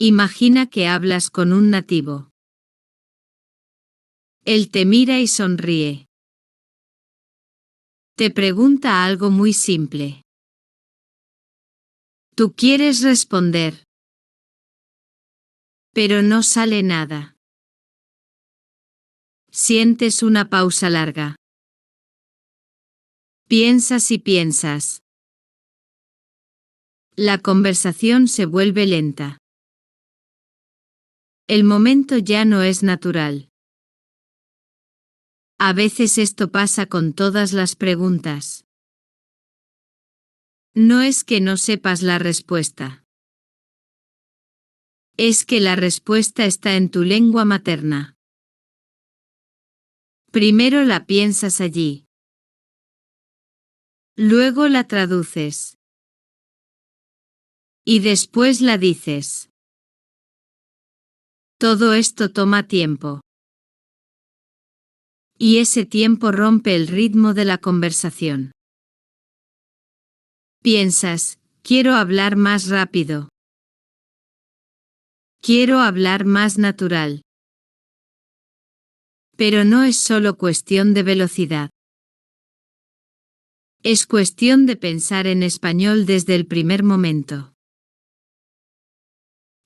Imagina que hablas con un nativo. Él te mira y sonríe. Te pregunta algo muy simple. Tú quieres responder. Pero no sale nada. Sientes una pausa larga. Piensas y piensas. La conversación se vuelve lenta. El momento ya no es natural. A veces esto pasa con todas las preguntas. No es que no sepas la respuesta. Es que la respuesta está en tu lengua materna. Primero la piensas allí. Luego la traduces. Y después la dices. Todo esto toma tiempo. Y ese tiempo rompe el ritmo de la conversación. Piensas, quiero hablar más rápido. Quiero hablar más natural. Pero no es solo cuestión de velocidad. Es cuestión de pensar en español desde el primer momento.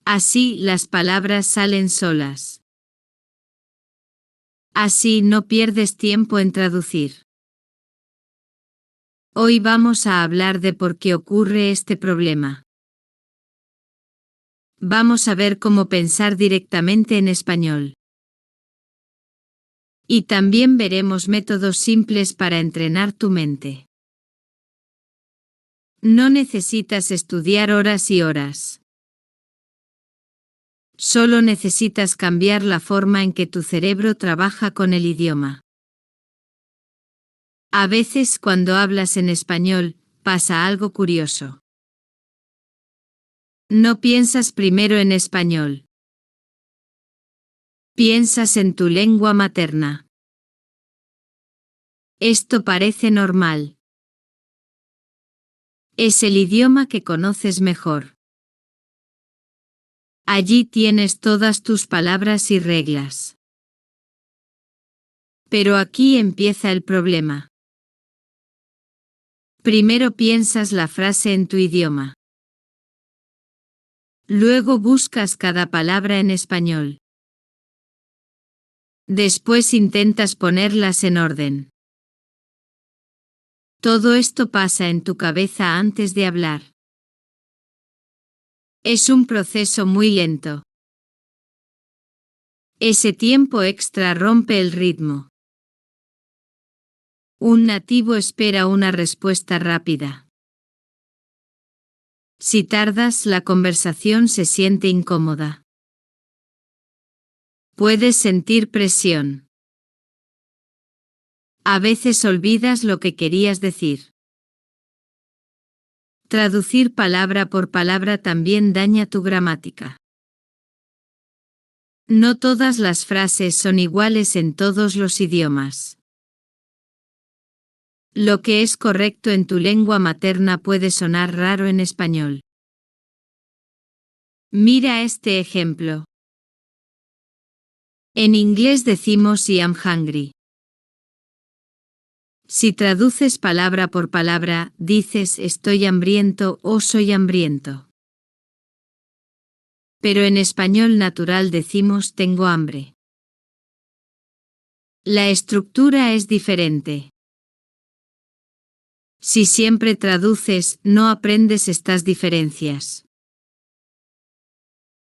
Así las palabras salen solas. Así no pierdes tiempo en traducir. Hoy vamos a hablar de por qué ocurre este problema. Vamos a ver cómo pensar directamente en español. Y también veremos métodos simples para entrenar tu mente. No necesitas estudiar horas y horas. Solo necesitas cambiar la forma en que tu cerebro trabaja con el idioma. A veces cuando hablas en español, pasa algo curioso. No piensas primero en español. Piensas en tu lengua materna. Esto parece normal. Es el idioma que conoces mejor. Allí tienes todas tus palabras y reglas. Pero aquí empieza el problema. Primero piensas la frase en tu idioma. Luego buscas cada palabra en español. Después intentas ponerlas en orden. Todo esto pasa en tu cabeza antes de hablar. Es un proceso muy lento. Ese tiempo extra rompe el ritmo. Un nativo espera una respuesta rápida. Si tardas, la conversación se siente incómoda. Puedes sentir presión. A veces olvidas lo que querías decir. Traducir palabra por palabra también daña tu gramática. No todas las frases son iguales en todos los idiomas. Lo que es correcto en tu lengua materna puede sonar raro en español. Mira este ejemplo. En inglés decimos I am hungry. Si traduces palabra por palabra, dices estoy hambriento o soy hambriento. Pero en español natural decimos tengo hambre. La estructura es diferente. Si siempre traduces, no aprendes estas diferencias.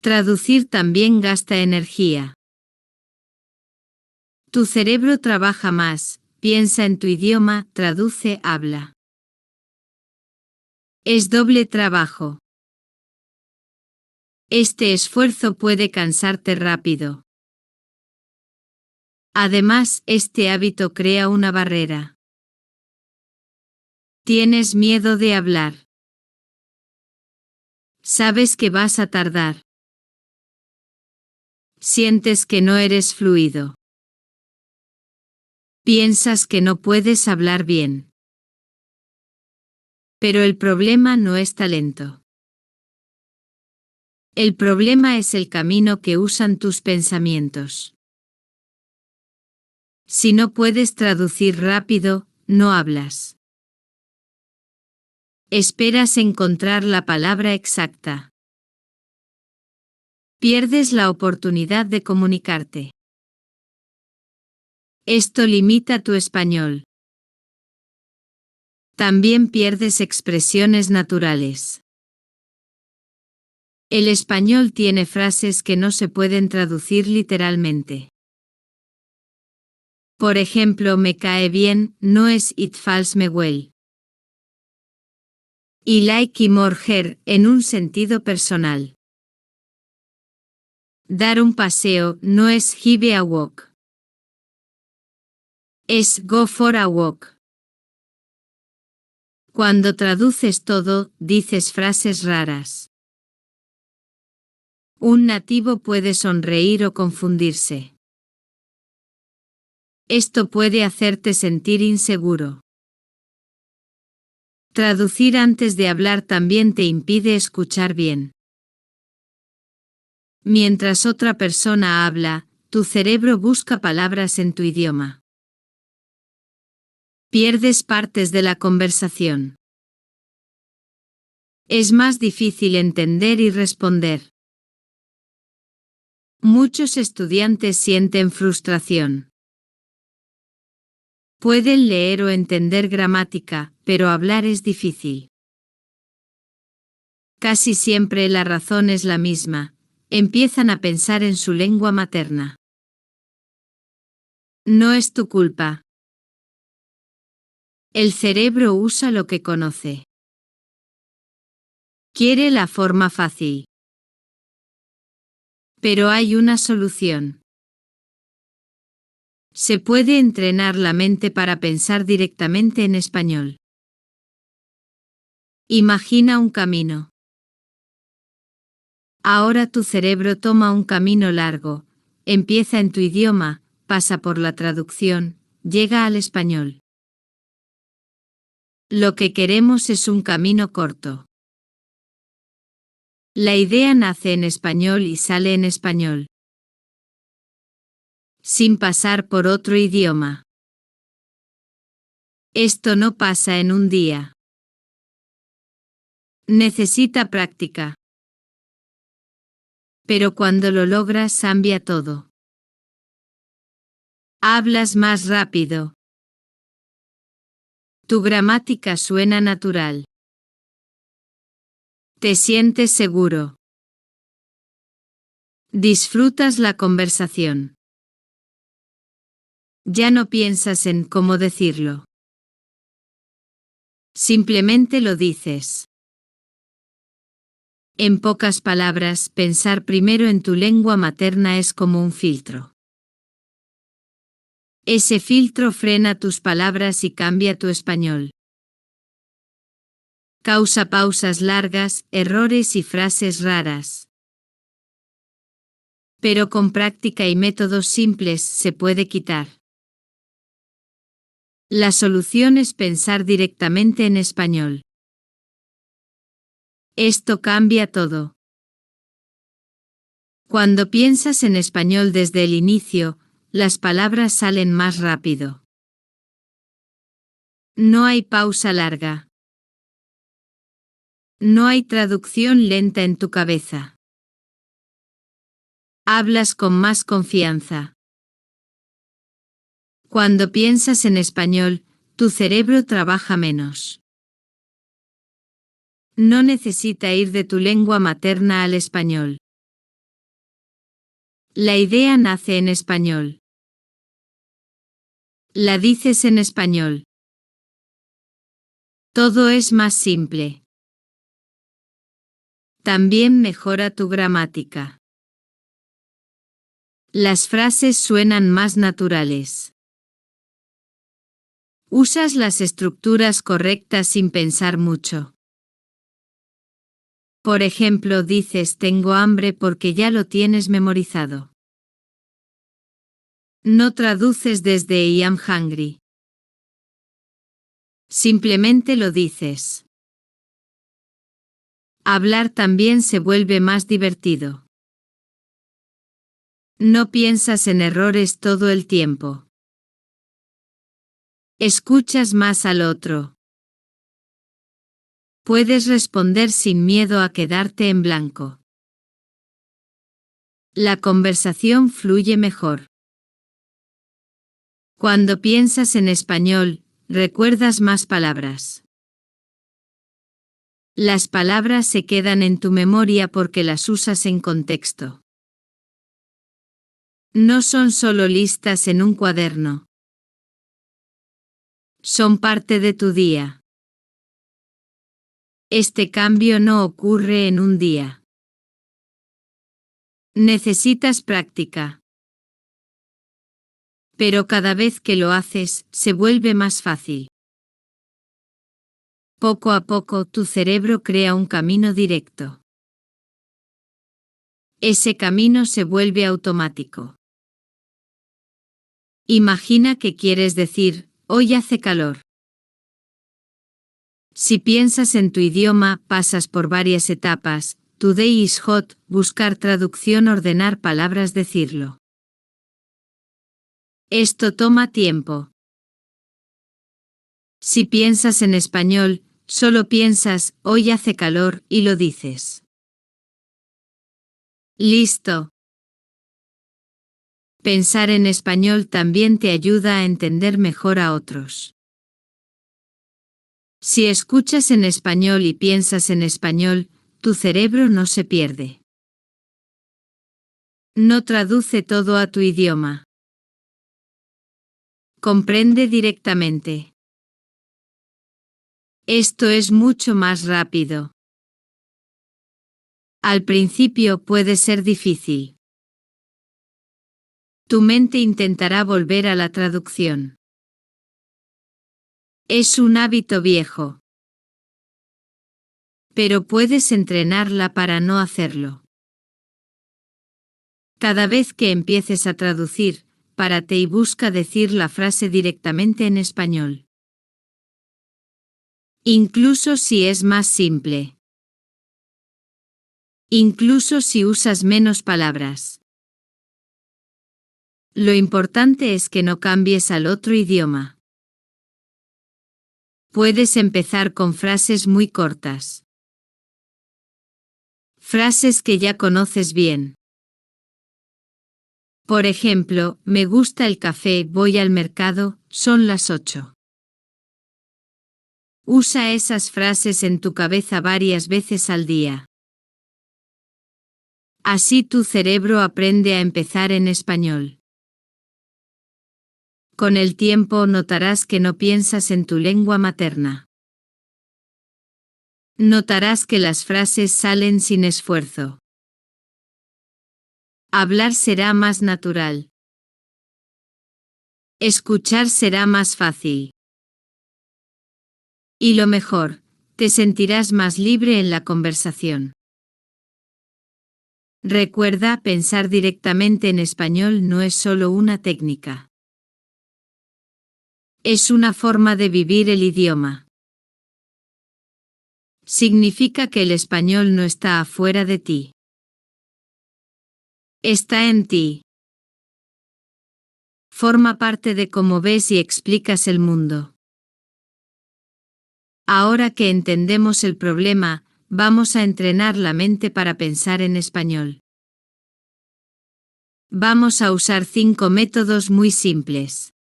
Traducir también gasta energía. Tu cerebro trabaja más, piensa en tu idioma, traduce, habla. Es doble trabajo. Este esfuerzo puede cansarte rápido. Además, este hábito crea una barrera. Tienes miedo de hablar. Sabes que vas a tardar. Sientes que no eres fluido. Piensas que no puedes hablar bien. Pero el problema no es talento. El problema es el camino que usan tus pensamientos. Si no puedes traducir rápido, no hablas. Esperas encontrar la palabra exacta. Pierdes la oportunidad de comunicarte. Esto limita tu español. También pierdes expresiones naturales. El español tiene frases que no se pueden traducir literalmente. Por ejemplo, me cae bien, no es it falls me well. Y like y more her, en un sentido personal. Dar un paseo, no es give a walk. Es go for a walk. Cuando traduces todo, dices frases raras. Un nativo puede sonreír o confundirse. Esto puede hacerte sentir inseguro. Traducir antes de hablar también te impide escuchar bien. Mientras otra persona habla, tu cerebro busca palabras en tu idioma. Pierdes partes de la conversación. Es más difícil entender y responder. Muchos estudiantes sienten frustración. Pueden leer o entender gramática, pero hablar es difícil. Casi siempre la razón es la misma. Empiezan a pensar en su lengua materna. No es tu culpa. El cerebro usa lo que conoce. Quiere la forma fácil. Pero hay una solución. Se puede entrenar la mente para pensar directamente en español. Imagina un camino. Ahora tu cerebro toma un camino largo, empieza en tu idioma, pasa por la traducción, llega al español. Lo que queremos es un camino corto. La idea nace en español y sale en español. Sin pasar por otro idioma. Esto no pasa en un día. Necesita práctica. Pero cuando lo logras cambia todo. Hablas más rápido. Tu gramática suena natural. Te sientes seguro. Disfrutas la conversación. Ya no piensas en cómo decirlo. Simplemente lo dices. En pocas palabras, pensar primero en tu lengua materna es como un filtro. Ese filtro frena tus palabras y cambia tu español. Causa pausas largas, errores y frases raras. Pero con práctica y métodos simples se puede quitar. La solución es pensar directamente en español. Esto cambia todo. Cuando piensas en español desde el inicio, las palabras salen más rápido. No hay pausa larga. No hay traducción lenta en tu cabeza. Hablas con más confianza. Cuando piensas en español, tu cerebro trabaja menos. No necesita ir de tu lengua materna al español. La idea nace en español. La dices en español. Todo es más simple. También mejora tu gramática. Las frases suenan más naturales. Usas las estructuras correctas sin pensar mucho. Por ejemplo, dices tengo hambre porque ya lo tienes memorizado. No traduces desde I am hungry. Simplemente lo dices. Hablar también se vuelve más divertido. No piensas en errores todo el tiempo. Escuchas más al otro. Puedes responder sin miedo a quedarte en blanco. La conversación fluye mejor. Cuando piensas en español, recuerdas más palabras. Las palabras se quedan en tu memoria porque las usas en contexto. No son solo listas en un cuaderno. Son parte de tu día. Este cambio no ocurre en un día. Necesitas práctica. Pero cada vez que lo haces, se vuelve más fácil. Poco a poco tu cerebro crea un camino directo. Ese camino se vuelve automático. Imagina que quieres decir, hoy hace calor. Si piensas en tu idioma, pasas por varias etapas: today is hot, buscar traducción, ordenar palabras, decirlo. Esto toma tiempo. Si piensas en español, solo piensas, hoy hace calor, y lo dices. Listo. Pensar en español también te ayuda a entender mejor a otros. Si escuchas en español y piensas en español, tu cerebro no se pierde. No traduce todo a tu idioma. Comprende directamente. Esto es mucho más rápido. Al principio puede ser difícil. Tu mente intentará volver a la traducción. Es un hábito viejo. Pero puedes entrenarla para no hacerlo. Cada vez que empieces a traducir, párate y busca decir la frase directamente en español. Incluso si es más simple. Incluso si usas menos palabras. Lo importante es que no cambies al otro idioma. Puedes empezar con frases muy cortas. Frases que ya conoces bien. Por ejemplo, me gusta el café, voy al mercado, son las 8. Usa esas frases en tu cabeza varias veces al día. Así tu cerebro aprende a empezar en español. Con el tiempo notarás que no piensas en tu lengua materna. Notarás que las frases salen sin esfuerzo. Hablar será más natural. Escuchar será más fácil. Y lo mejor, te sentirás más libre en la conversación. Recuerda, pensar directamente en español no es solo una técnica. Es una forma de vivir el idioma. Significa que el español no está afuera de ti. Está en ti. Forma parte de cómo ves y explicas el mundo. Ahora que entendemos el problema, vamos a entrenar la mente para pensar en español. Vamos a usar 5 métodos muy simples.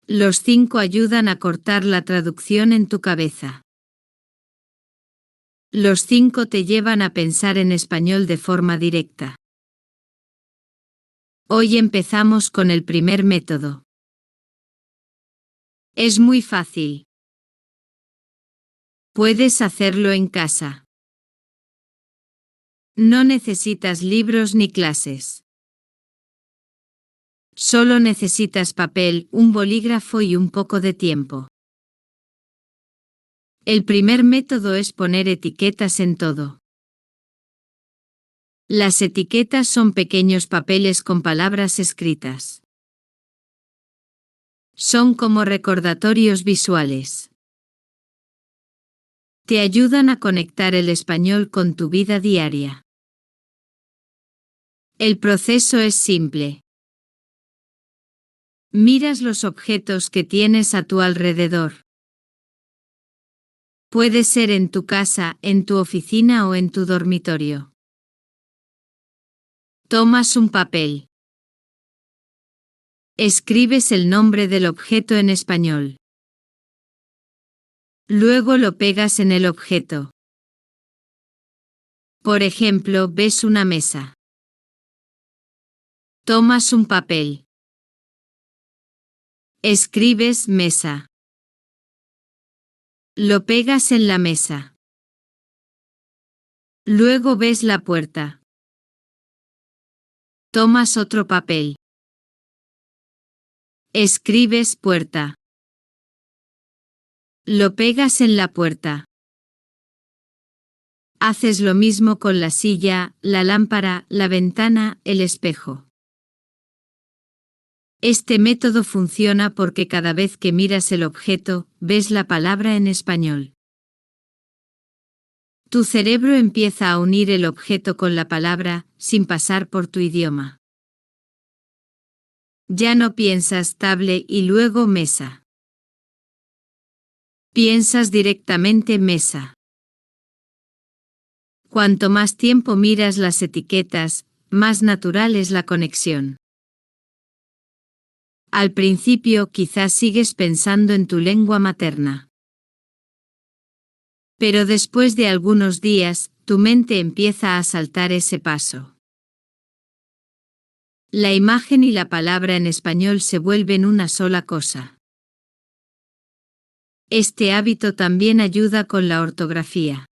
Los 5 ayudan a cortar la traducción en tu cabeza. Los 5 te llevan a pensar en español de forma directa. Hoy empezamos con el primer método. Es muy fácil. Puedes hacerlo en casa. No necesitas libros ni clases. Solo necesitas papel, un bolígrafo y un poco de tiempo. El primer método es poner etiquetas en todo. Las etiquetas son pequeños papeles con palabras escritas. Son como recordatorios visuales. Te ayudan a conectar el español con tu vida diaria. El proceso es simple. Miras los objetos que tienes a tu alrededor. Puede ser en tu casa, en tu oficina o en tu dormitorio. Tomas un papel. Escribes el nombre del objeto en español. Luego lo pegas en el objeto. Por ejemplo, ves una mesa. Tomas un papel. Escribes mesa. Lo pegas en la mesa. Luego ves la puerta. Tomas otro papel. Escribes puerta. Lo pegas en la puerta. Haces lo mismo con la silla, la lámpara, la ventana, el espejo. Este método funciona porque cada vez que miras el objeto, ves la palabra en español. Tu cerebro empieza a unir el objeto con la palabra, sin pasar por tu idioma. Ya no piensas tablet y luego mesa. Piensas directamente mesa. Cuanto más tiempo miras las etiquetas, más natural es la conexión. Al principio quizás sigues pensando en tu lengua materna. Pero después de algunos días, tu mente empieza a saltar ese paso. La imagen y la palabra en español se vuelven una sola cosa. Este hábito también ayuda con la ortografía.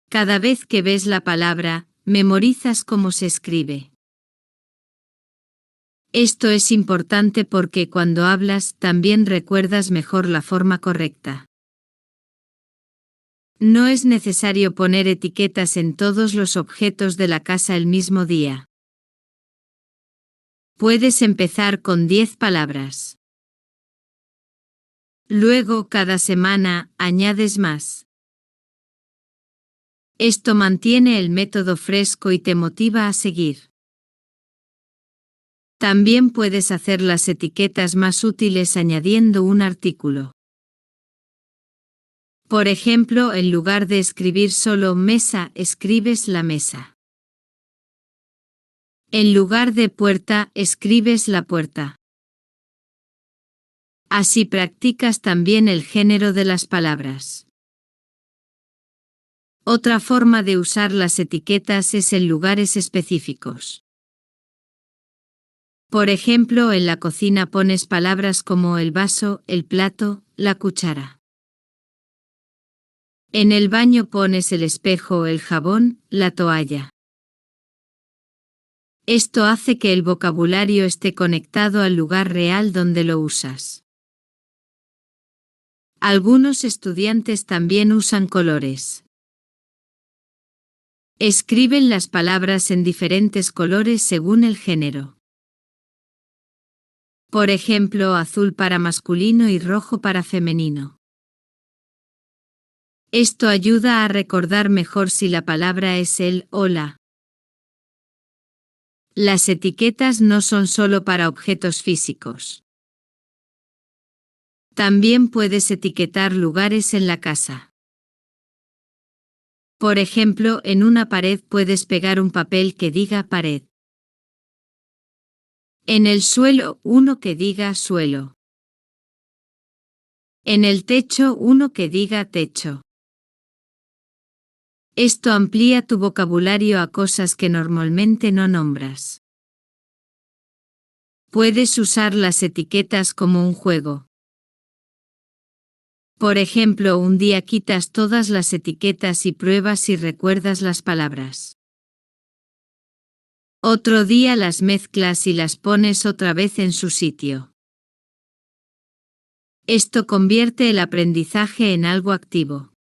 Cada vez que ves la palabra, memorizas cómo se escribe. Esto es importante porque cuando hablas también recuerdas mejor la forma correcta. No es necesario poner etiquetas en todos los objetos de la casa el mismo día. Puedes empezar con 10 palabras. Luego, cada semana, añades más. Esto mantiene el método fresco y te motiva a seguir. También puedes hacer las etiquetas más útiles añadiendo un artículo. Por ejemplo, en lugar de escribir solo mesa, escribes la mesa. En lugar de puerta, escribes la puerta. Así practicas también el género de las palabras. Otra forma de usar las etiquetas es en lugares específicos. Por ejemplo, en la cocina pones palabras como el vaso, el plato, la cuchara. En el baño pones el espejo, el jabón, la toalla. Esto hace que el vocabulario esté conectado al lugar real donde lo usas. Algunos estudiantes también usan colores. Escriben las palabras en diferentes colores según el género. Por ejemplo, azul para masculino y rojo para femenino. Esto ayuda a recordar mejor si la palabra es el o la. Las etiquetas no son solo para objetos físicos. También puedes etiquetar lugares en la casa. Por ejemplo, en una pared puedes pegar un papel que diga pared. En el suelo, uno que diga suelo. En el techo, uno que diga techo. Esto amplía tu vocabulario a cosas que normalmente no nombras. Puedes usar las etiquetas como un juego. Por ejemplo, un día quitas todas las etiquetas y pruebas si recuerdas las palabras. Otro día las mezclas y las pones otra vez en su sitio. Esto convierte el aprendizaje en algo activo.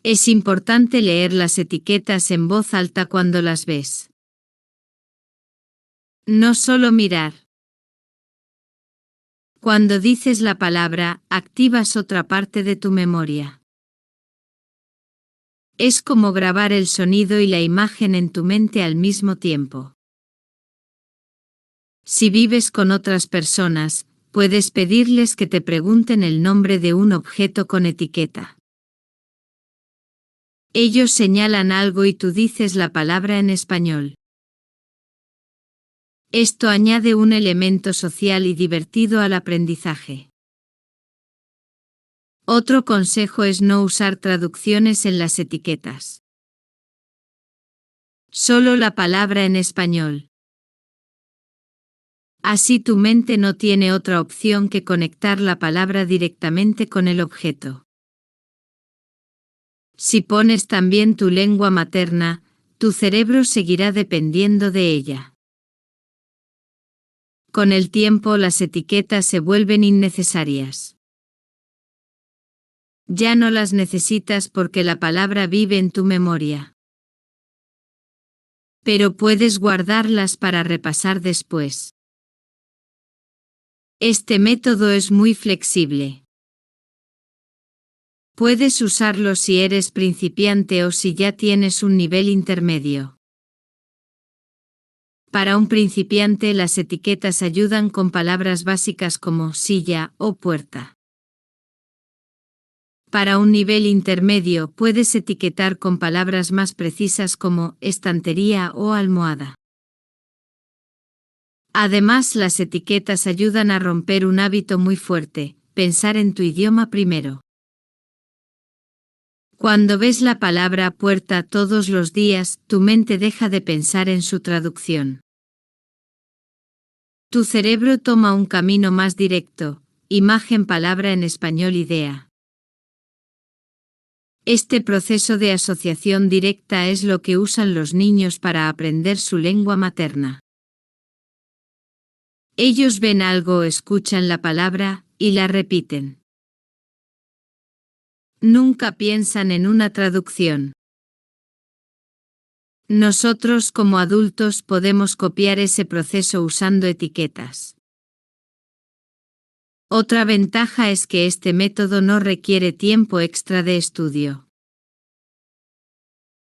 Es importante leer las etiquetas en voz alta cuando las ves. No solo mirar. Cuando dices la palabra, activas otra parte de tu memoria. Es como grabar el sonido y la imagen en tu mente al mismo tiempo. Si vives con otras personas, puedes pedirles que te pregunten el nombre de un objeto con etiqueta. Ellos señalan algo y tú dices la palabra en español. Esto añade un elemento social y divertido al aprendizaje. Otro consejo es no usar traducciones en las etiquetas. Solo la palabra en español. Así tu mente no tiene otra opción que conectar la palabra directamente con el objeto. Si pones también tu lengua materna, tu cerebro seguirá dependiendo de ella. Con el tiempo las etiquetas se vuelven innecesarias. Ya no las necesitas porque la palabra vive en tu memoria. Pero puedes guardarlas para repasar después. Este método es muy flexible. Puedes usarlo si eres principiante o si ya tienes un nivel intermedio. Para un principiante las etiquetas ayudan con palabras básicas como silla o puerta. Para un nivel intermedio puedes etiquetar con palabras más precisas como estantería o almohada. Además, las etiquetas ayudan a romper un hábito muy fuerte, pensar en tu idioma primero. Cuando ves la palabra puerta todos los días, tu mente deja de pensar en su traducción. Tu cerebro toma un camino más directo, imagen palabra en español idea. Este proceso de asociación directa es lo que usan los niños para aprender su lengua materna. Ellos ven algo o escuchan la palabra, y la repiten. Nunca piensan en una traducción. Nosotros como adultos podemos copiar ese proceso usando etiquetas. Otra ventaja es que este método no requiere tiempo extra de estudio.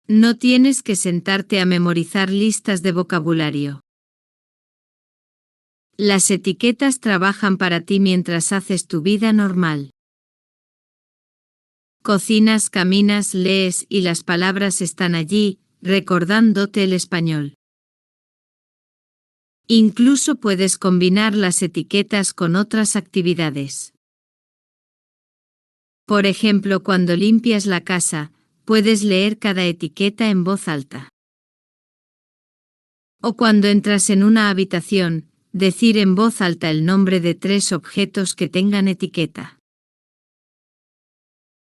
No tienes que sentarte a memorizar listas de vocabulario. Las etiquetas trabajan para ti mientras haces tu vida normal. Cocinas, caminas, lees y las palabras están allí, recordándote el español. Incluso puedes combinar las etiquetas con otras actividades. Por ejemplo, cuando limpias la casa, puedes leer cada etiqueta en voz alta. O cuando entras en una habitación, decir en voz alta el nombre de 3 objetos que tengan etiqueta.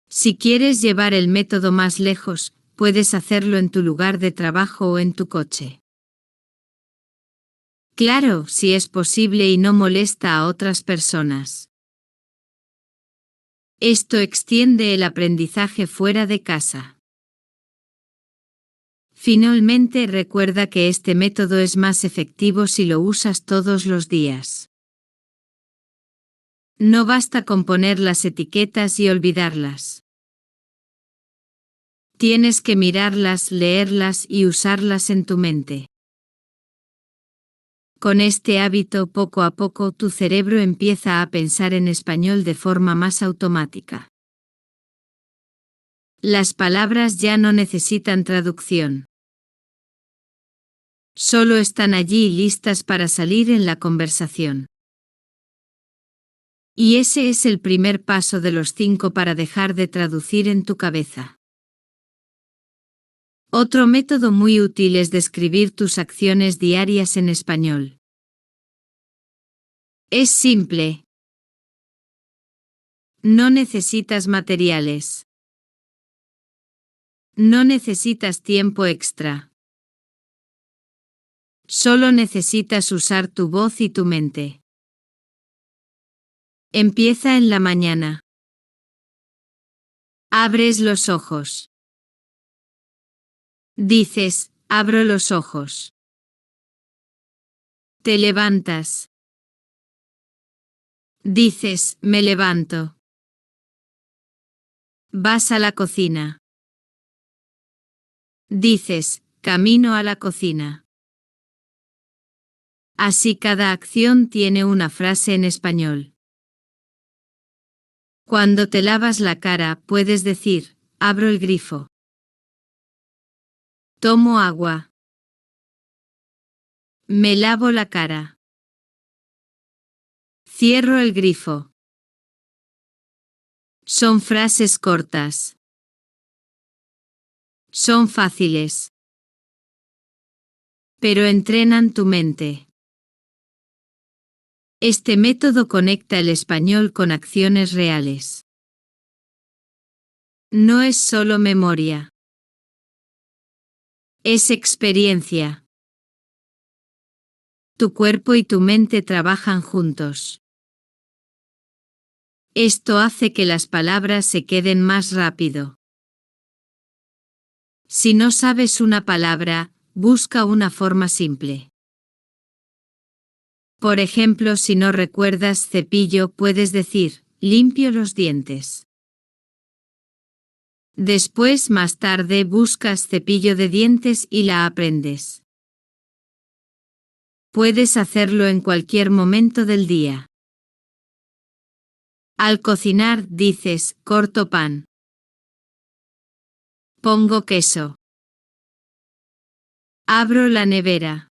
Si quieres llevar el método más lejos, puedes hacerlo en tu lugar de trabajo o en tu coche. Claro, si es posible y no molesta a otras personas. Esto extiende el aprendizaje fuera de casa. Finalmente, recuerda que este método es más efectivo si lo usas todos los días. No basta con poner las etiquetas y olvidarlas. Tienes que mirarlas, leerlas y usarlas en tu mente. Con este hábito, poco a poco tu cerebro empieza a pensar en español de forma más automática. Las palabras ya no necesitan traducción. Solo están allí listas para salir en la conversación. Y ese es el primer paso de los 5 para dejar de traducir en tu cabeza. Otro método muy útil es describir tus acciones diarias en español. Es simple. No necesitas materiales. No necesitas tiempo extra. Solo necesitas usar tu voz y tu mente. Empieza en la mañana. Abres los ojos. Dices, abro los ojos. Te levantas. Dices, me levanto. Vas a la cocina. Dices, camino a la cocina. Así cada acción tiene una frase en español. Cuando te lavas la cara, puedes decir, abro el grifo. Tomo agua. Me lavo la cara. Cierro el grifo. Son frases cortas. Son fáciles. Pero entrenan tu mente. Este método conecta el español con acciones reales. No es solo memoria. Es experiencia. Tu cuerpo y tu mente trabajan juntos. Esto hace que las palabras se queden más rápido. Si no sabes una palabra, busca una forma simple. Por ejemplo, si no recuerdas cepillo, puedes decir, limpio los dientes. Después, más tarde, buscas cepillo de dientes y la aprendes. Puedes hacerlo en cualquier momento del día. Al cocinar, dices, corto pan. Pongo queso. Abro la nevera.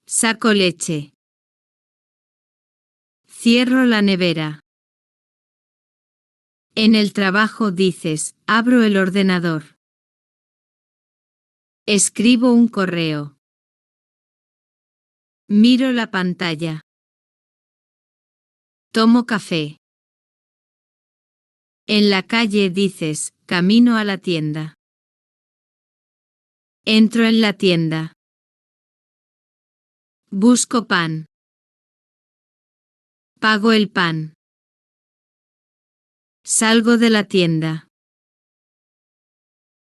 Saco leche. Cierro la nevera. En el trabajo dices, abro el ordenador. Escribo un correo. Miro la pantalla. Tomo café. En la calle dices, camino a la tienda. Entro en la tienda. Busco pan. Pago el pan. Salgo de la tienda.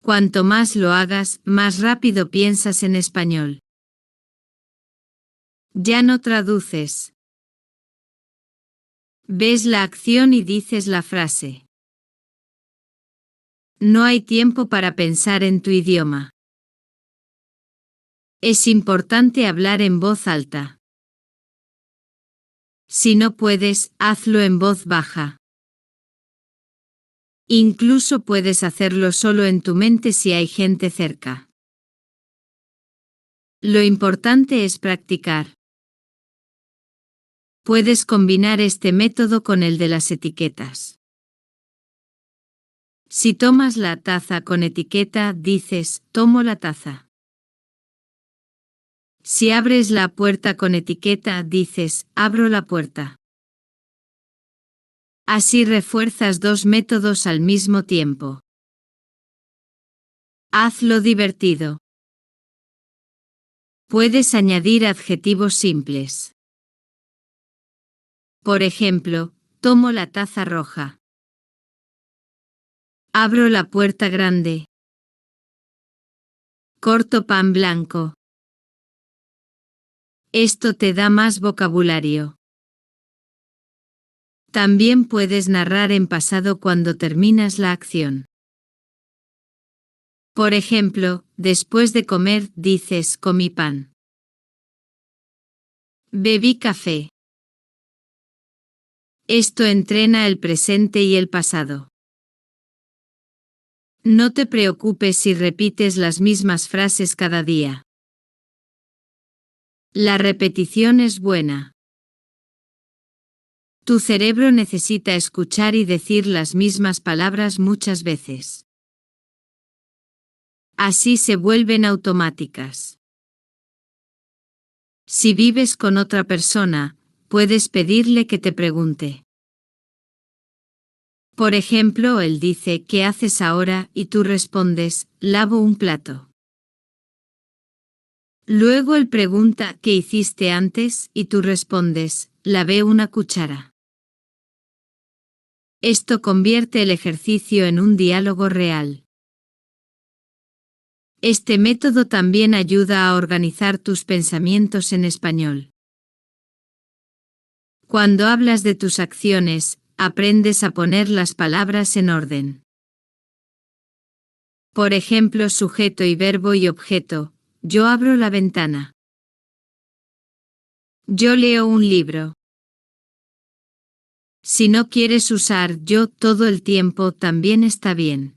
Cuanto más lo hagas, más rápido piensas en español. Ya no traduces. Ves la acción y dices la frase. No hay tiempo para pensar en tu idioma. Es importante hablar en voz alta. Si no puedes, hazlo en voz baja. Incluso puedes hacerlo solo en tu mente si hay gente cerca. Lo importante es practicar. Puedes combinar este método con el de las etiquetas. Si tomas la taza con etiqueta, dices, tomo la taza. Si abres la puerta con etiqueta, dices, abro la puerta. Así refuerzas dos métodos al mismo tiempo. Hazlo divertido. Puedes añadir adjetivos simples. Por ejemplo, tomo la taza roja. Abro la puerta grande. Corto pan blanco. Esto te da más vocabulario. También puedes narrar en pasado cuando terminas la acción. Por ejemplo, después de comer, dices, comí pan. Bebí café. Esto entrena el presente y el pasado. No te preocupes si repites las mismas frases cada día. La repetición es buena. Tu cerebro necesita escuchar y decir las mismas palabras muchas veces. Así se vuelven automáticas. Si vives con otra persona, puedes pedirle que te pregunte. Por ejemplo, él dice, ¿qué haces ahora? Y tú respondes, lavo un plato. Luego él pregunta, ¿qué hiciste antes? Y tú respondes, lavé una cuchara. Esto convierte el ejercicio en un diálogo real. Este método también ayuda a organizar tus pensamientos en español. Cuando hablas de tus acciones, aprendes a poner las palabras en orden. Por ejemplo, sujeto y verbo y objeto. Yo abro la ventana. Yo leo un libro. Si no quieres usar yo todo el tiempo, también está bien.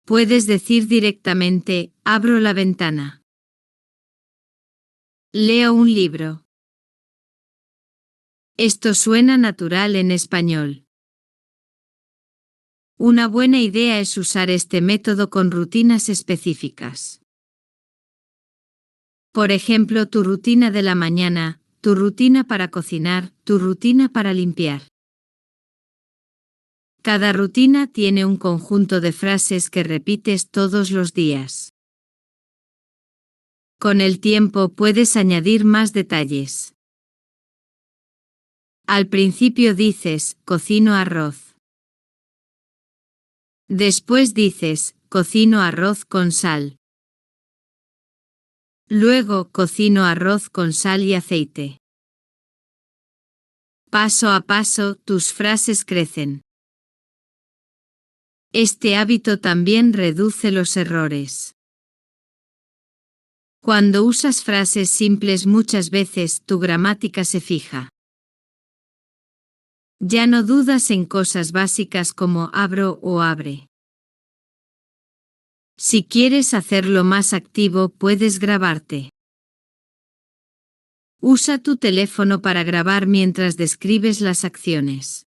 Puedes decir directamente, abro la ventana. Leo un libro. Esto suena natural en español. Una buena idea es usar este método con rutinas específicas. Por ejemplo, tu rutina de la mañana, tu rutina para cocinar, tu rutina para limpiar. Cada rutina tiene un conjunto de frases que repites todos los días. Con el tiempo puedes añadir más detalles. Al principio dices, cocino arroz. Después dices, cocino arroz con sal. Luego, cocino arroz con sal y aceite. Paso a paso, tus frases crecen. Este hábito también reduce los errores. Cuando usas frases simples muchas veces, tu gramática se fija. Ya no dudas en cosas básicas como abro o abre. Si quieres hacerlo más activo, puedes grabarte. Usa tu teléfono para grabar mientras describes las acciones.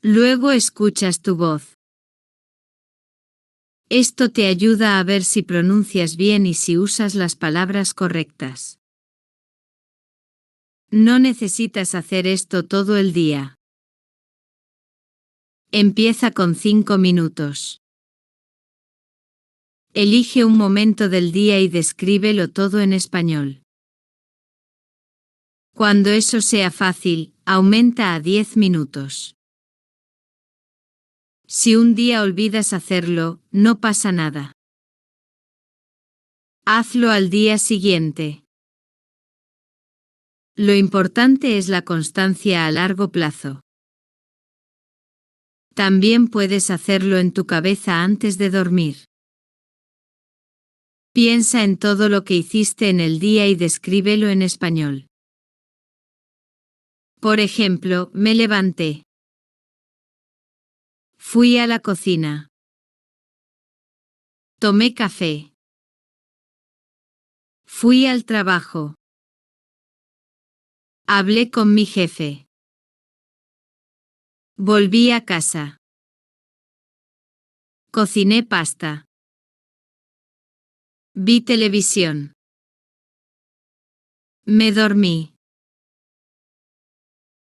Luego escuchas tu voz. Esto te ayuda a ver si pronuncias bien y si usas las palabras correctas. No necesitas hacer esto todo el día. Empieza con 5 minutos. Elige un momento del día y descríbelo todo en español. Cuando eso sea fácil, aumenta a 10 minutos. Si un día olvidas hacerlo, no pasa nada. Hazlo al día siguiente. Lo importante es la constancia a largo plazo. También puedes hacerlo en tu cabeza antes de dormir. Piensa en todo lo que hiciste en el día y descríbelo en español. Por ejemplo, me levanté. Fui a la cocina. Tomé café. Fui al trabajo. Hablé con mi jefe. Volví a casa. Cociné pasta. Vi televisión. Me dormí.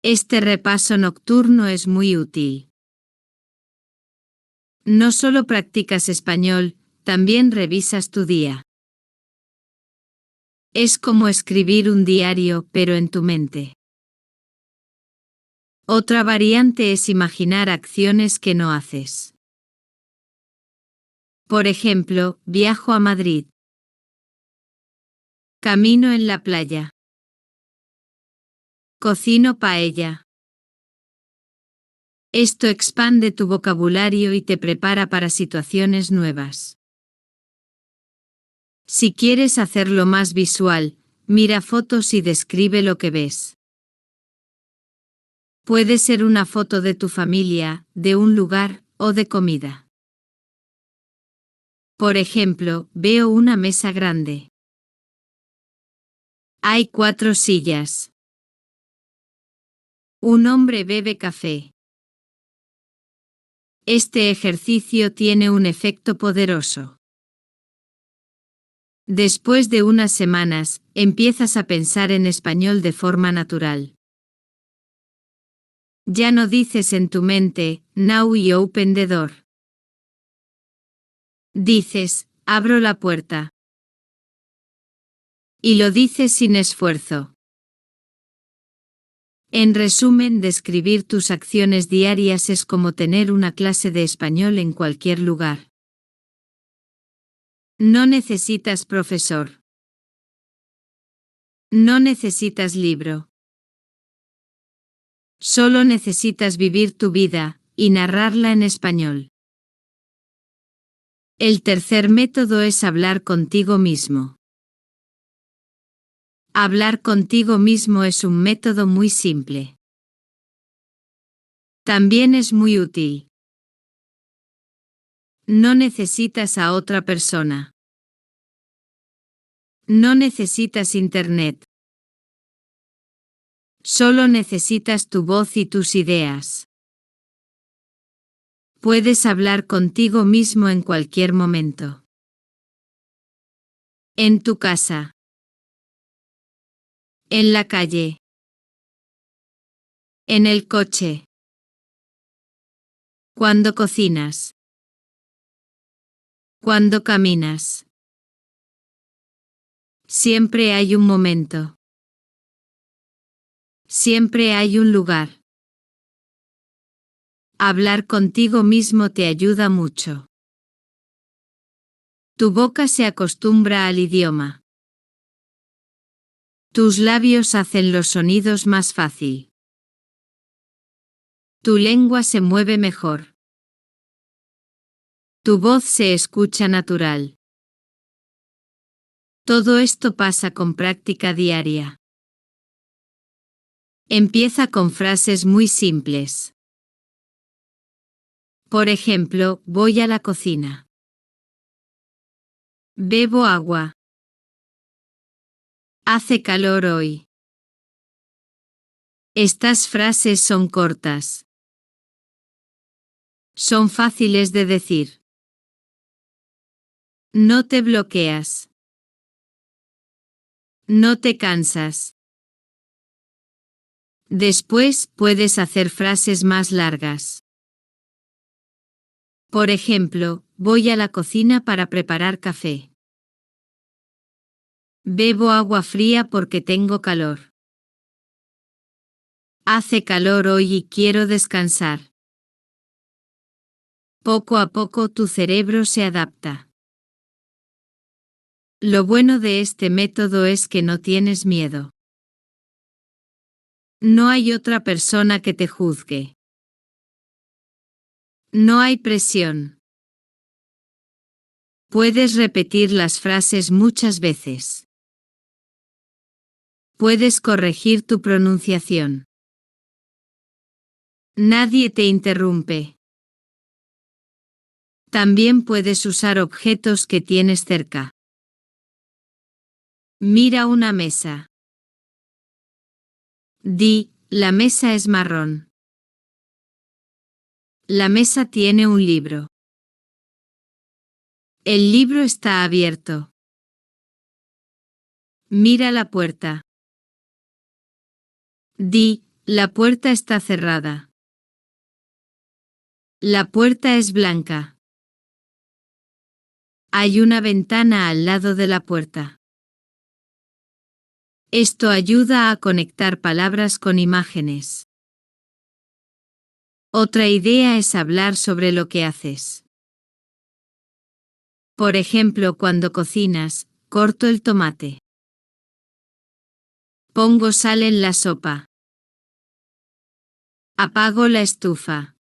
Este repaso nocturno es muy útil. No solo practicas español, también revisas tu día. Es como escribir un diario, pero en tu mente. Otra variante es imaginar acciones que no haces. Por ejemplo, viajo a Madrid. Camino en la playa. Cocino paella. Esto expande tu vocabulario y te prepara para situaciones nuevas. Si quieres hacerlo más visual, mira fotos y describe lo que ves. Puede ser una foto de tu familia, de un lugar o de comida. Por ejemplo, veo una mesa grande. Hay 4 sillas. Un hombre bebe café. Este ejercicio tiene un efecto poderoso. Después de unas semanas, empiezas a pensar en español de forma natural. Ya no dices en tu mente, now you open the door. Dices, abro la puerta. Y lo dices sin esfuerzo. En resumen, describir tus acciones diarias es como tener una clase de español en cualquier lugar. No necesitas profesor. No necesitas libro. Solo necesitas vivir tu vida y narrarla en español. El tercer método es hablar contigo mismo. Hablar contigo mismo es un método muy simple. También es muy útil. No necesitas a otra persona. No necesitas internet. Solo necesitas tu voz y tus ideas. Puedes hablar contigo mismo en cualquier momento. En tu casa. En la calle. En el coche. Cuando cocinas. Cuando caminas. Siempre hay un momento. Siempre hay un lugar. Hablar contigo mismo te ayuda mucho. Tu boca se acostumbra al idioma. Tus labios hacen los sonidos más fácil. Tu lengua se mueve mejor. Tu voz se escucha natural. Todo esto pasa con práctica diaria. Empieza con frases muy simples. Por ejemplo, voy a la cocina. Bebo agua. Hace calor hoy. Estas frases son cortas. Son fáciles de decir. No te bloqueas. No te cansas. Después puedes hacer frases más largas. Por ejemplo, voy a la cocina para preparar café. Bebo agua fría porque tengo calor. Hace calor hoy y quiero descansar. Poco a poco tu cerebro se adapta. Lo bueno de este método es que no tienes miedo. No hay otra persona que te juzgue. No hay presión. Puedes repetir las frases muchas veces. Puedes corregir tu pronunciación. Nadie te interrumpe. También puedes usar objetos que tienes cerca. Mira una mesa. Di, la mesa es marrón. La mesa tiene un libro. El libro está abierto. Mira la puerta. Di, la puerta está cerrada. La puerta es blanca. Hay una ventana al lado de la puerta. Esto ayuda a conectar palabras con imágenes. Otra idea es hablar sobre lo que haces. Por ejemplo, cuando cocinas, corto el tomate. Pongo sal en la sopa. Apago la estufa.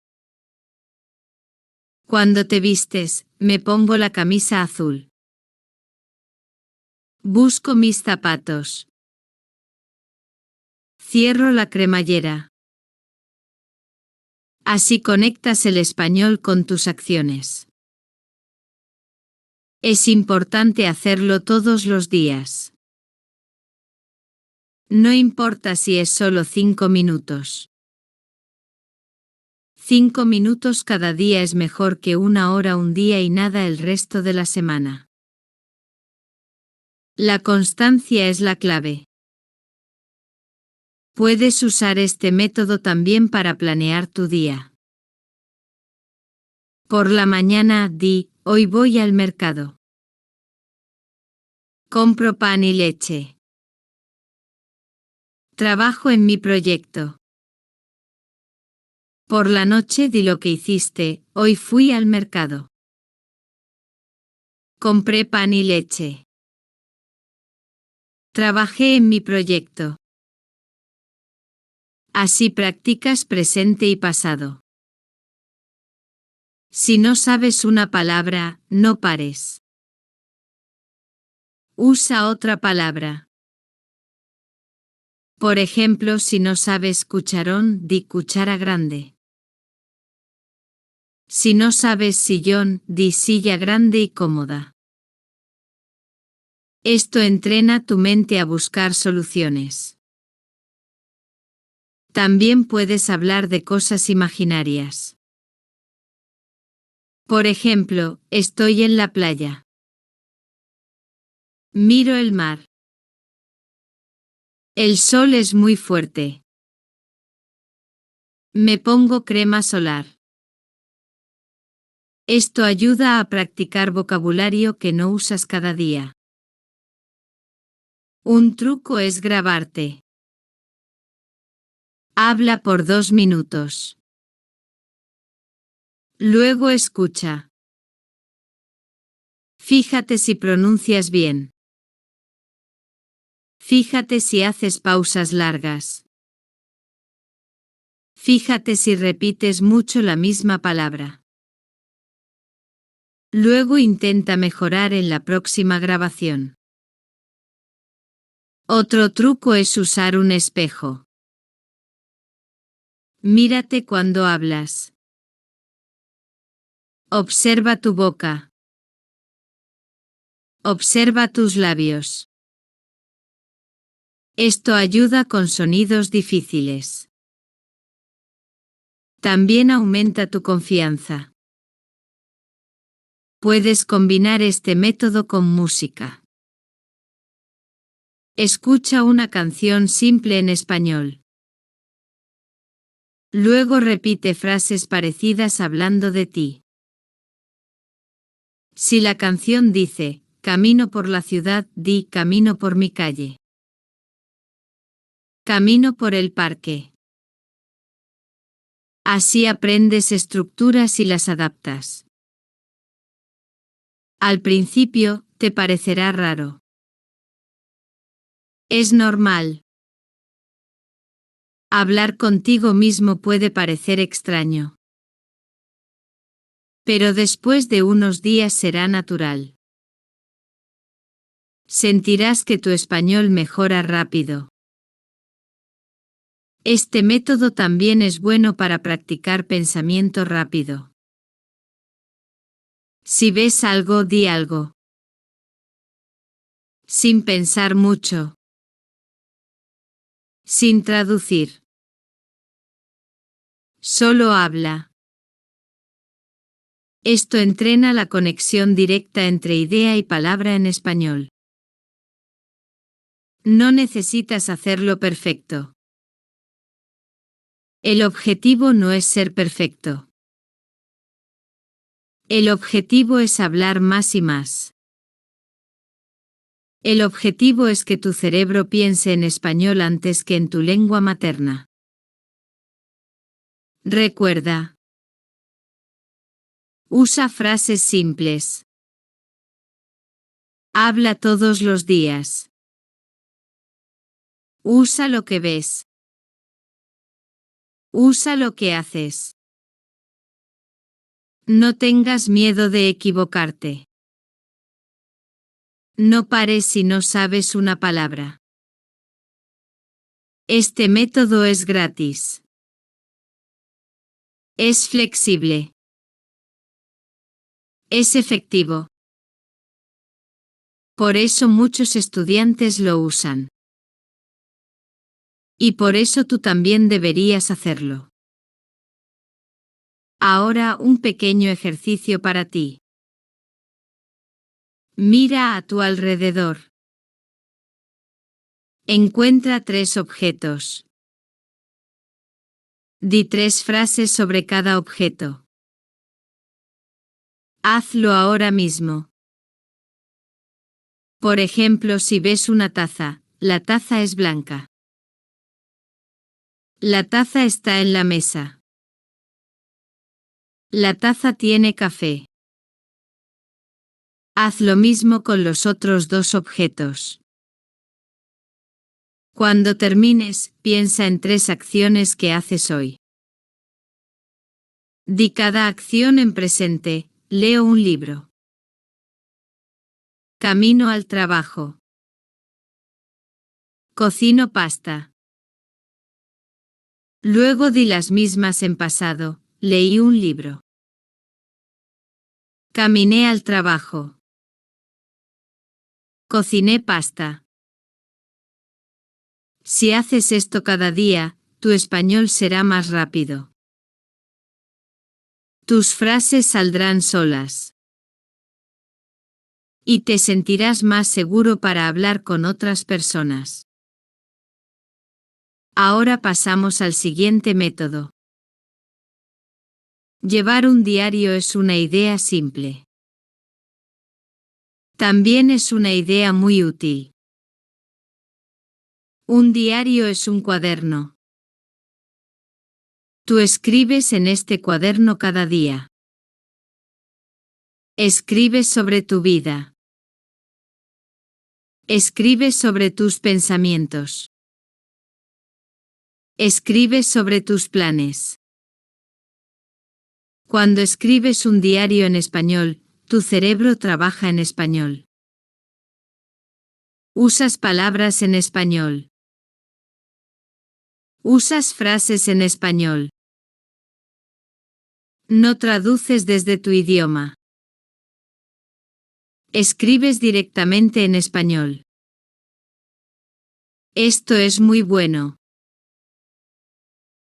Cuando te vistes, me pongo la camisa azul. Busco mis zapatos. Cierro la cremallera. Así conectas el español con tus acciones. Es importante hacerlo todos los días. No importa si es solo 5 minutos. 5 minutos cada día es mejor que 1 hora un día y nada el resto de la semana. La constancia es la clave. Puedes usar este método también para planear tu día. Por la mañana di, hoy voy al mercado. Compro pan y leche. Trabajo en mi proyecto. Por la noche di lo que hiciste, hoy fui al mercado. Compré pan y leche. Trabajé en mi proyecto. Así practicas presente y pasado. Si no sabes una palabra, no pares. Usa otra palabra. Por ejemplo, si no sabes cucharón, di cuchara grande. Si no sabes sillón, di silla grande y cómoda. Esto entrena tu mente a buscar soluciones. También puedes hablar de cosas imaginarias. Por ejemplo, estoy en la playa. Miro el mar. El sol es muy fuerte. Me pongo crema solar. Esto ayuda a practicar vocabulario que no usas cada día. Un truco es grabarte. Habla por 2 minutos. Luego escucha. Fíjate si pronuncias bien. Fíjate si haces pausas largas. Fíjate si repites mucho la misma palabra. Luego intenta mejorar en la próxima grabación. Otro truco es usar un espejo. Mírate cuando hablas. Observa tu boca. Observa tus labios. Esto ayuda con sonidos difíciles. También aumenta tu confianza. Puedes combinar este método con música. Escucha una canción simple en español. Luego repite frases parecidas hablando de ti. Si la canción dice, camino por la ciudad, di camino por mi calle. Camino por el parque. Así aprendes estructuras y las adaptas. Al principio, te parecerá raro. Es normal. Hablar contigo mismo puede parecer extraño. Pero después de unos días será natural. Sentirás que tu español mejora rápido. Este método también es bueno para practicar pensamiento rápido. Si ves algo, di algo. Sin pensar mucho. Sin traducir. Solo habla. Esto entrena la conexión directa entre idea y palabra en español. No necesitas hacerlo perfecto. El objetivo no es ser perfecto. El objetivo es hablar más y más. El objetivo es que tu cerebro piense en español antes que en tu lengua materna. Recuerda. Usa frases simples. Habla todos los días. Usa lo que ves. Usa lo que haces. No tengas miedo de equivocarte. No pares si no sabes una palabra. Este método es gratis. Es flexible. Es efectivo. Por eso muchos estudiantes lo usan. Y por eso tú también deberías hacerlo. Ahora un pequeño ejercicio para ti. Mira a tu alrededor. Encuentra 3 objetos. Di 3 frases sobre cada objeto. Hazlo ahora mismo. Por ejemplo, si ves una taza, la taza es blanca. La taza está en la mesa. La taza tiene café. Haz lo mismo con los otros 2 objetos. Cuando termines, piensa en 3 acciones que haces hoy. Di cada acción en presente. Leo un libro. Camino al trabajo. Cocino pasta. Luego di las mismas en pasado. Leí un libro. Caminé al trabajo. Cociné pasta. Si haces esto cada día, tu español será más rápido. Tus frases saldrán solas. Y te sentirás más seguro para hablar con otras personas. Ahora pasamos al siguiente método. Llevar un diario es una idea simple. También es una idea muy útil. Un diario es un cuaderno. Tú escribes en este cuaderno cada día. Escribes sobre tu vida. Escribes sobre tus pensamientos. Escribes sobre tus planes. Cuando escribes un diario en español, tu cerebro trabaja en español. Usas palabras en español. Usas frases en español. No traduces desde tu idioma. Escribes directamente en español. Esto es muy bueno.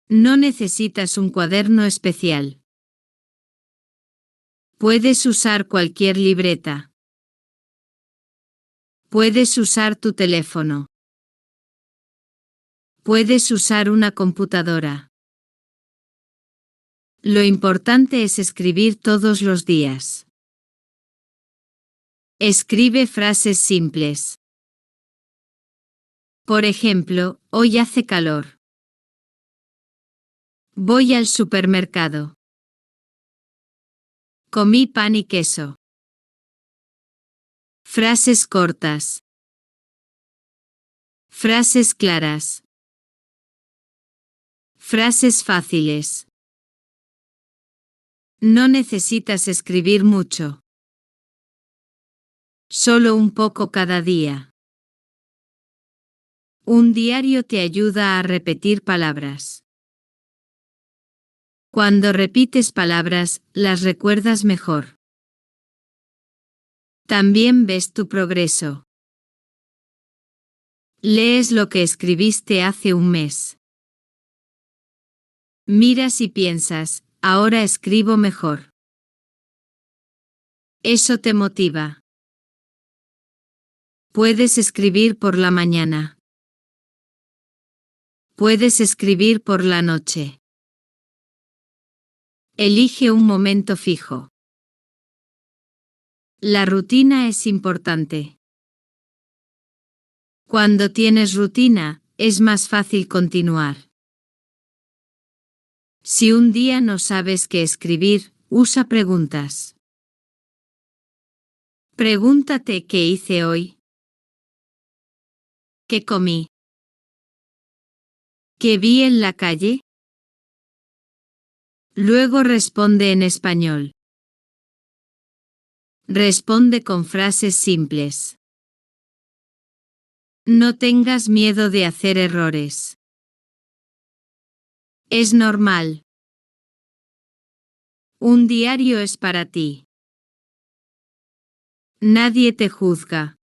No necesitas un cuaderno especial. Puedes usar cualquier libreta. Puedes usar tu teléfono. Puedes usar una computadora. Lo importante es escribir todos los días. Escribe frases simples. Por ejemplo, hoy hace calor. Voy al supermercado. Comí pan y queso. Frases cortas. Frases claras. Frases fáciles. No necesitas escribir mucho. Solo un poco cada día. Un diario te ayuda a repetir palabras. Cuando repites palabras, las recuerdas mejor. También ves tu progreso. Lees lo que escribiste hace un mes. Miras y piensas, ahora escribo mejor. Eso te motiva. Puedes escribir por la mañana. Puedes escribir por la noche. Elige un momento fijo. La rutina es importante. Cuando tienes rutina, es más fácil continuar. Si un día no sabes qué escribir, usa preguntas. Pregúntate qué hice hoy. ¿Qué comí? ¿Qué vi en la calle? Luego responde en español. Responde con frases simples. No tengas miedo de hacer errores. Es normal. Un diario es para ti. Nadie te juzga.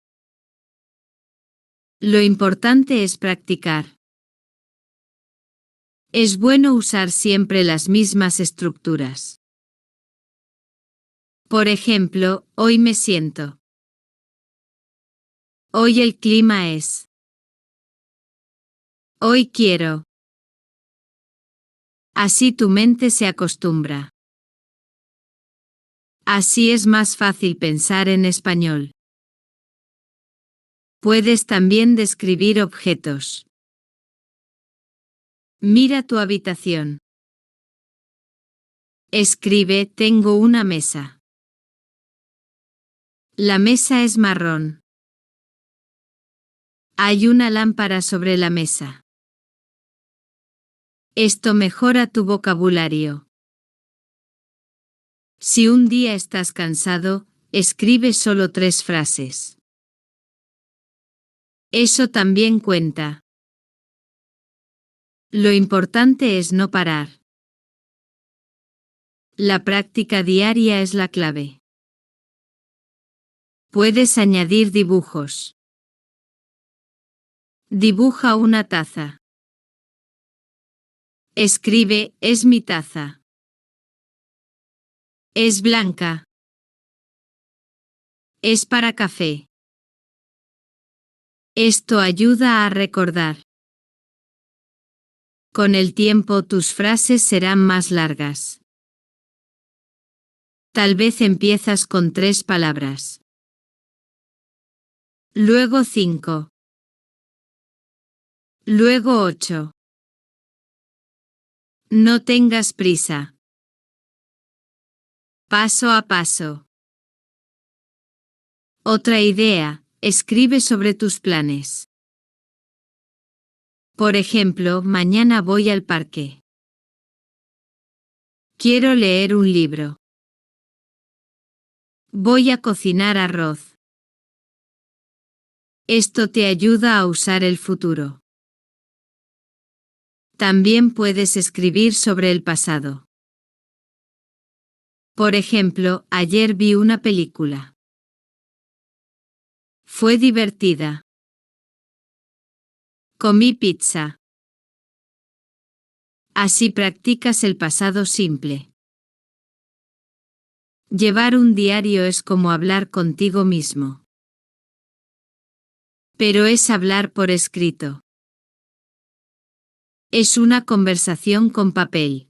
Lo importante es practicar. Es bueno usar siempre las mismas estructuras. Por ejemplo, hoy me siento. Hoy el clima es. Hoy quiero. Así tu mente se acostumbra. Así es más fácil pensar en español. Puedes también describir objetos. Mira tu habitación. Escribe, tengo una mesa. La mesa es marrón. Hay una lámpara sobre la mesa. Esto mejora tu vocabulario. Si un día estás cansado, escribe solo 3 frases. Eso también cuenta. Lo importante es no parar. La práctica diaria es la clave. Puedes añadir dibujos. Dibuja una taza. Escribe, es mi taza. Es blanca. Es para café. Esto ayuda a recordar. Con el tiempo tus frases serán más largas. Tal vez empiezas con 3 palabras. Luego 5. Luego 8. No tengas prisa. Paso a paso. Otra idea, escribe sobre tus planes. Por ejemplo, mañana voy al parque. Quiero leer un libro. Voy a cocinar arroz. Esto te ayuda a usar el futuro. También puedes escribir sobre el pasado. Por ejemplo, ayer vi una película. Fue divertida. Comí pizza. Así practicas el pasado simple. Llevar un diario es como hablar contigo mismo. Pero es hablar por escrito. Es una conversación con papel.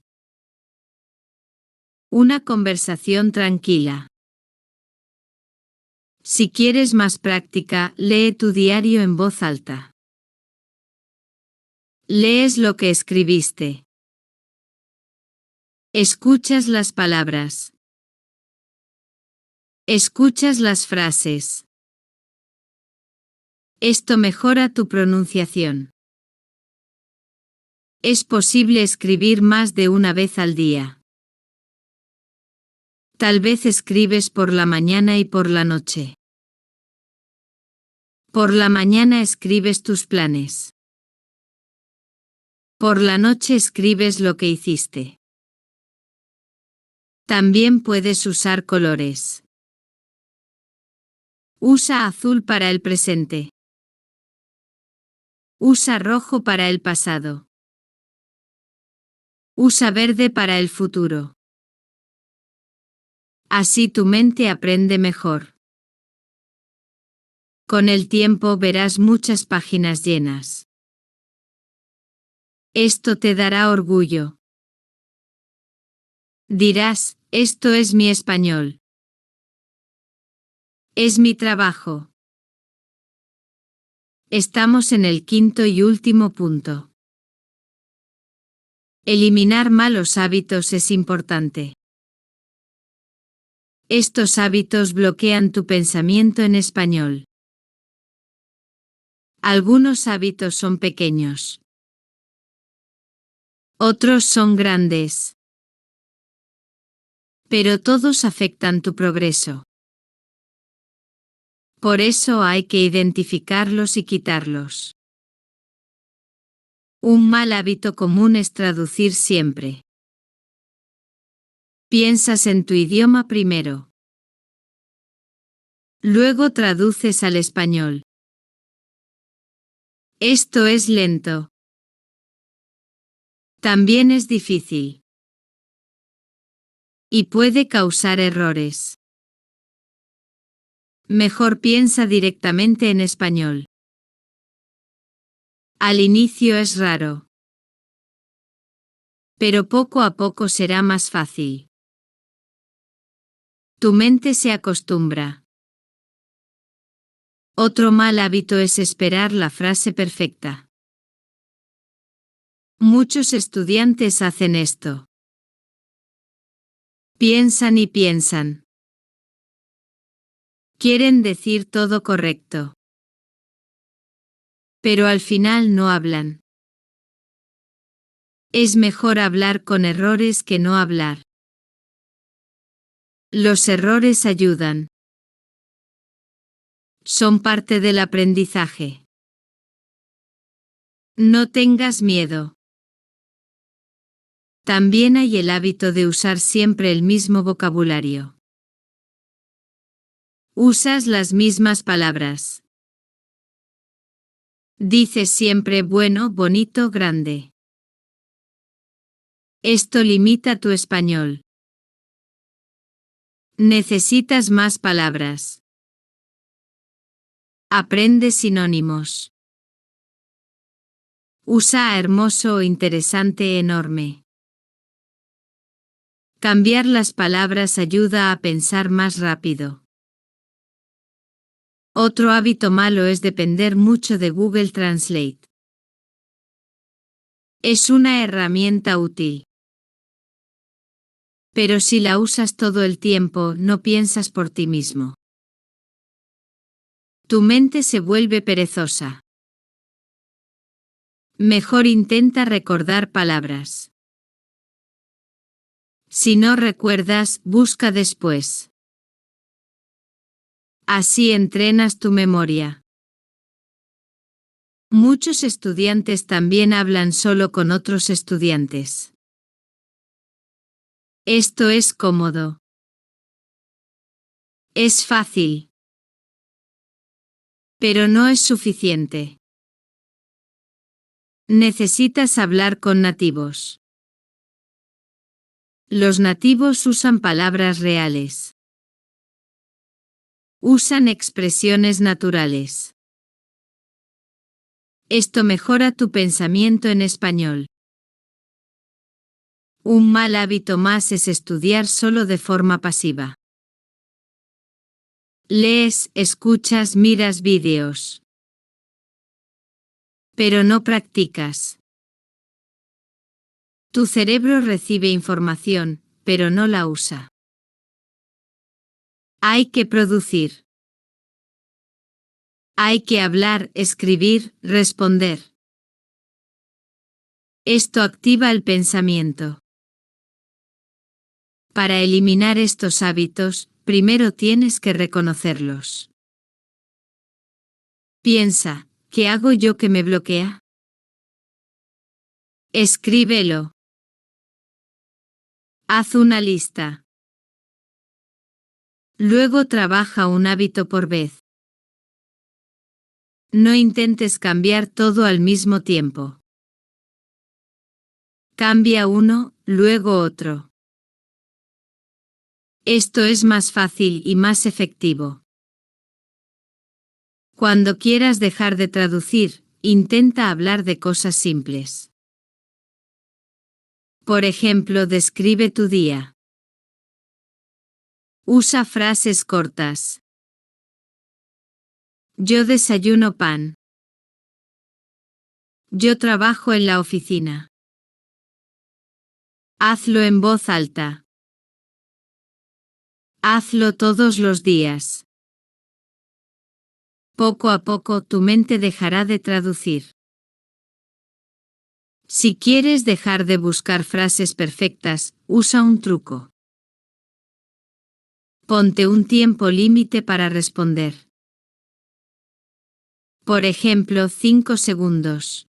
Una conversación tranquila. Si quieres más práctica, lee tu diario en voz alta. Lees lo que escribiste. Escuchas las palabras. Escuchas las frases. Esto mejora tu pronunciación. Es posible escribir más de una vez al día. Tal vez escribes por la mañana y por la noche. Por la mañana escribes tus planes. Por la noche escribes lo que hiciste. También puedes usar colores. Usa azul para el presente. Usa rojo para el pasado. Usa verde para el futuro. Así tu mente aprende mejor. Con el tiempo verás muchas páginas llenas. Esto te dará orgullo. Dirás, esto es mi español. Es mi trabajo. Estamos en el 5º y último punto. Eliminar malos hábitos es importante. Estos hábitos bloquean tu pensamiento en español. Algunos hábitos son pequeños. Otros son grandes. Pero todos afectan tu progreso. Por eso hay que identificarlos y quitarlos. Un mal hábito común es traducir siempre. Piensas en tu idioma primero. Luego traduces al español. Esto es lento. También es difícil. Y puede causar errores. Mejor piensa directamente en español. Al inicio es raro. Pero poco a poco será más fácil. Tu mente se acostumbra. Otro mal hábito es esperar la frase perfecta. Muchos estudiantes hacen esto. Piensan y piensan. Quieren decir todo correcto. pero al final no hablan. Es mejor hablar con errores que no hablar. Los errores ayudan. Son parte del aprendizaje. No tengas miedo. También hay el hábito de usar siempre el mismo vocabulario. Usas las mismas palabras. Dices siempre bueno, bonito, grande. Esto limita tu español. Necesitas más palabras. Aprende sinónimos. Usa hermoso, interesante, enorme. Cambiar las palabras ayuda a pensar más rápido. Otro hábito malo es depender mucho de Google Translate. Es una herramienta útil. Pero si la usas todo el tiempo, no piensas por ti mismo. Tu mente se vuelve perezosa. Mejor intenta recordar palabras. Si no recuerdas, busca después. Así entrenas tu memoria. Muchos estudiantes también hablan solo con otros estudiantes. Esto es cómodo. Es fácil. Pero no es suficiente. Necesitas hablar con nativos. Los nativos usan palabras reales. Usan expresiones naturales. Esto mejora tu pensamiento en español. Un mal hábito más es estudiar solo de forma pasiva. Lees, escuchas, miras vídeos. Pero no practicas. Tu cerebro recibe información, pero no la usa. Hay que producir. Hay que hablar, escribir, responder. Esto activa el pensamiento. Para eliminar estos hábitos, primero tienes que reconocerlos. Piensa, ¿qué hago yo que me bloquea? Escríbelo. Haz una lista. Luego trabaja un hábito por vez. No intentes cambiar todo al mismo tiempo. Cambia uno, luego otro. Esto es más fácil y más efectivo. Cuando quieras dejar de traducir, intenta hablar de cosas simples. Por ejemplo, describe tu día. Usa frases cortas. Yo desayuno pan. Yo trabajo en la oficina. Hazlo en voz alta. Hazlo todos los días. Poco a poco tu mente dejará de traducir. Si quieres dejar de buscar frases perfectas, usa un truco. Ponte un tiempo límite para responder. Por ejemplo, 5 segundos.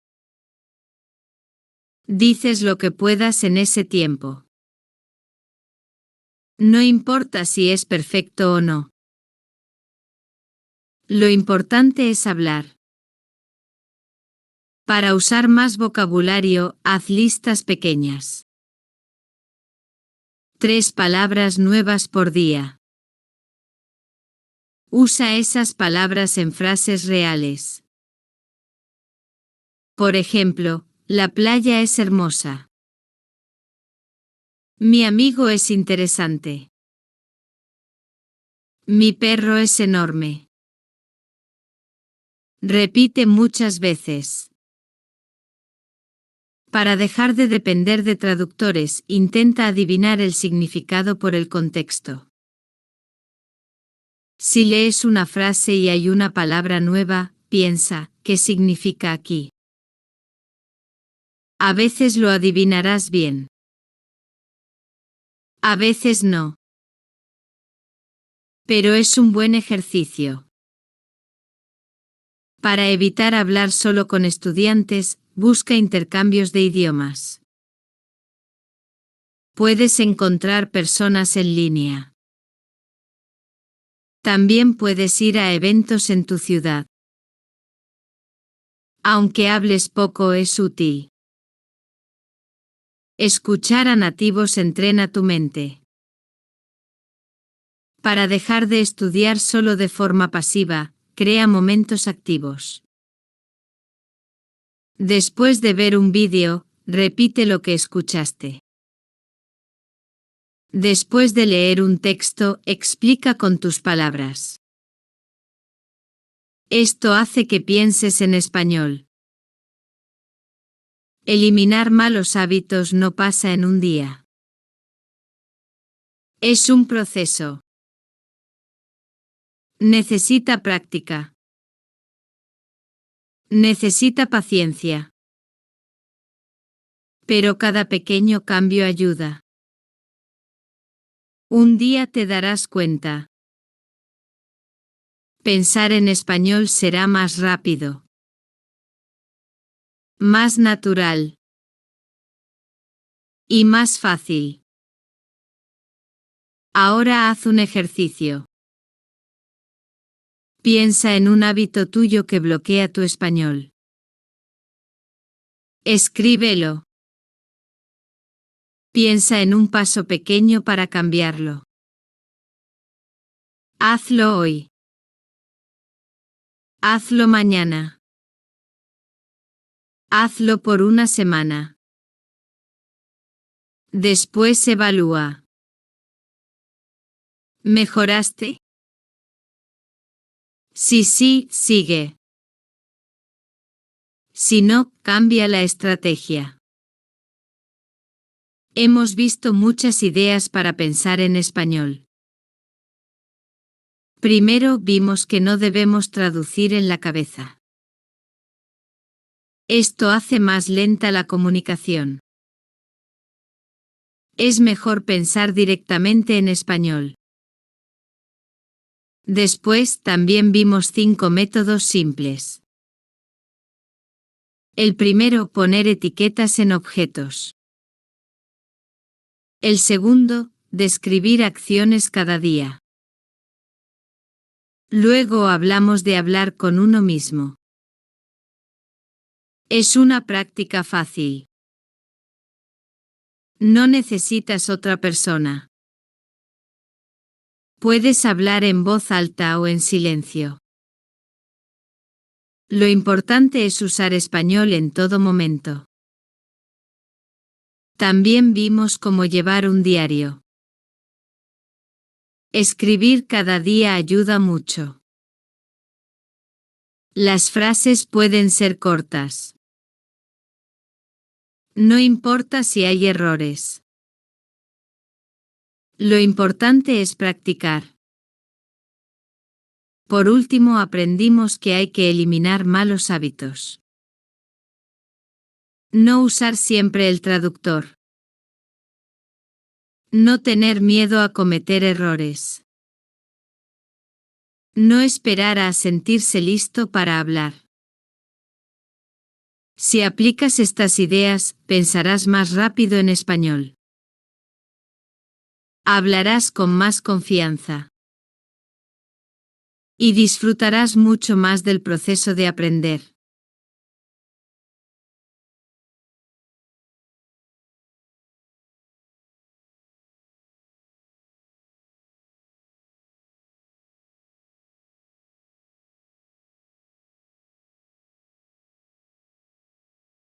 Dices lo que puedas en ese tiempo. No importa si es perfecto o no. Lo importante es hablar. Para usar más vocabulario, haz listas pequeñas. 3 palabras nuevas por día. Usa esas palabras en frases reales. Por ejemplo, la playa es hermosa. Mi amigo es interesante. Mi perro es enorme. Repite muchas veces. Para dejar de depender de traductores, intenta adivinar el significado por el contexto. Si lees una frase y hay una palabra nueva, piensa, ¿qué significa aquí? A veces lo adivinarás bien. A veces no. Pero es un buen ejercicio. Para evitar hablar solo con estudiantes, busca intercambios de idiomas. Puedes encontrar personas en línea. También puedes ir a eventos en tu ciudad. Aunque hables poco, es útil. Escuchar a nativos entrena tu mente. Para dejar de estudiar solo de forma pasiva, crea momentos activos. Después de ver un vídeo, repite lo que escuchaste. Después de leer un texto, explica con tus palabras. Esto hace que pienses en español. Eliminar malos hábitos no pasa en un día. Es un proceso. Necesita práctica. Necesita paciencia. Pero cada pequeño cambio ayuda. Un día te darás cuenta. Pensar en español será más rápido. Más natural. Y más fácil. Ahora haz un ejercicio. Piensa en un hábito tuyo que bloquea tu español. Escríbelo. Piensa en un paso pequeño para cambiarlo. Hazlo hoy. Hazlo mañana. Hazlo por una semana. Después evalúa. ¿Mejoraste? Si sí, sigue. Si no, cambia la estrategia. Hemos visto muchas ideas para pensar en español. Primero vimos que no debemos traducir en la cabeza. Esto hace más lenta la comunicación. Es mejor pensar directamente en español. Después también vimos 5 métodos simples. El primero, poner etiquetas en objetos. El segundo, describir acciones cada día. Luego hablamos de hablar con uno mismo. Es una práctica fácil. No necesitas otra persona. Puedes hablar en voz alta o en silencio. Lo importante es usar español en todo momento. También vimos cómo llevar un diario. Escribir cada día ayuda mucho. Las frases pueden ser cortas. No importa si hay errores. Lo importante es practicar. Por último, aprendimos que hay que eliminar malos hábitos. No usar siempre el traductor. No tener miedo a cometer errores. No esperar a sentirse listo para hablar. Si aplicas estas ideas, pensarás más rápido en español. Hablarás con más confianza. Y disfrutarás mucho más del proceso de aprender.